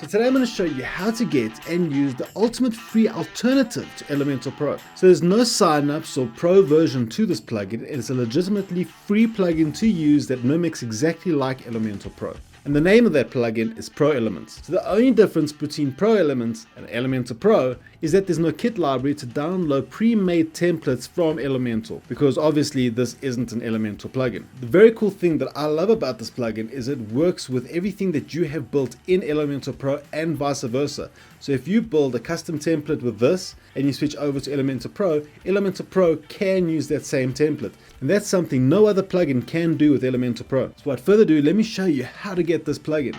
So today I'm going to show you how to get and use the ultimate free alternative to Elementor Pro. So there's no signups or pro version to this plugin. It is a legitimately free plugin to use that mimics exactly like Elementor Pro. And the name of that plugin is Pro Elements. So the only difference between Pro Elements and Elementor Pro is that there's no kit library to download pre-made templates from Elementor, because obviously this isn't an Elementor plugin. The very cool thing that I love about this plugin is it works with everything that you have built in Elementor Pro and vice versa. So if you build a custom template with this and you switch over to Elementor Pro can use that same template. And that's something no other plugin can do with Elementor Pro. So without further ado, let me show you how to get this plugin.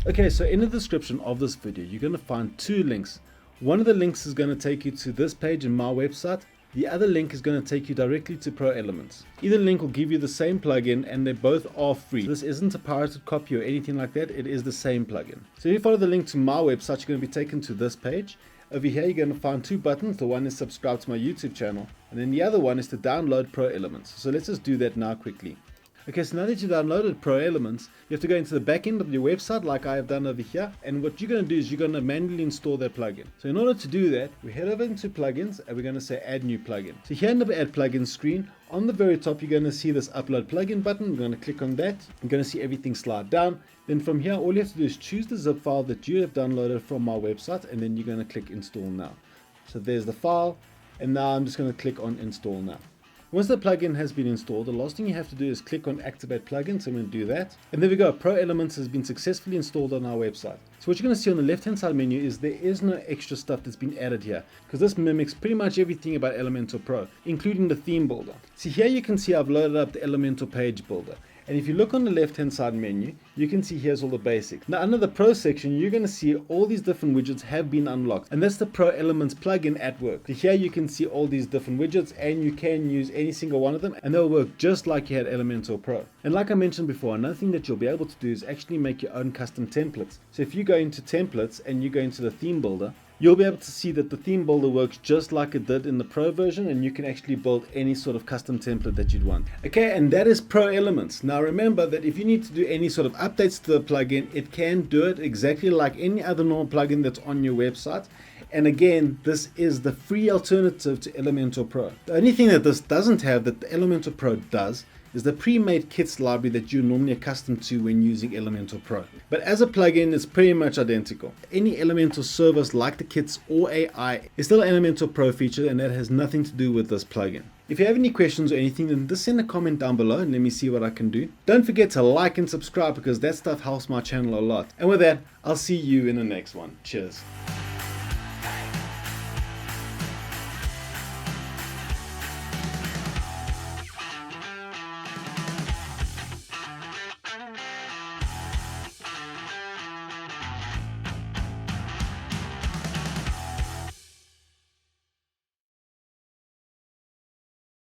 Okay, so in the description of this video, you're going to find two links. One of the links is going to take you to this page in my website. The other link is going to take you directly to Pro Elements. Either link will give you the same plugin and they both are free. This isn't a pirated copy or anything like that. It is the same plugin. So if you follow the link to my website, you're going to be taken to this page. Over here, you're going to find two buttons. The one is subscribe to my YouTube channel, and then the other one is to download Pro Elements. So let's just do that now quickly. Okay, so now that you've downloaded Pro Elements, you have to go into the back end of your website like I have done over here. And what you're going to do is you're going to manually install that plugin. So in order to do that, we head over into plugins and we're going to say add new plugin. So here in the add plugin screen, on the very top, you're going to see this upload plugin button. We're going to click on that. You're going to see everything slide down. Then from here, all you have to do is choose the zip file that you have downloaded from my website, and then you're going to click install now. So there's the file, and now I'm just going to click on install now. Once the plugin has been installed, the last thing you have to do is click on activate plugin. So I'm going to do that. And there we go. Pro Elements has been successfully installed on our website. So what you're going to see on the left hand side menu is there is no extra stuff that's been added here, because this mimics pretty much everything about Elementor Pro, including the theme builder. See, here you can see I've loaded up the Elementor page builder. And if you look on the left hand side menu, you can see here's all the basics. Now under the Pro section, you're going to see all these different widgets have been unlocked. And that's the Pro Elements plugin at work. So here you can see all these different widgets and you can use any single one of them and they'll work just like you had Elementor Pro. And like I mentioned before, another thing that you'll be able to do is actually make your own custom templates. So if you go into templates and you go into the theme builder, you'll be able to see that the theme builder works just like it did in the Pro version, and you can actually build any sort of custom template that you'd want. Okay, and that is Pro Elements. Now remember that if you need to do any sort of updates to the plugin, it can do it exactly like any other normal plugin that's on your website. And again, this is the free alternative to Elementor Pro. The only thing that this doesn't have that the Elementor Pro does is the pre-made kits library that you're normally accustomed to when using Elementor Pro. But as a plugin, it's pretty much identical. Any Elementor service like the kits or AI is still an Elementor Pro feature, and that has nothing to do with this plugin. If you have any questions or anything, then just send a comment down below and let me see what I can do. Don't forget to like and subscribe, because that stuff helps my channel a lot. And with that, I'll see you in the next one. Cheers.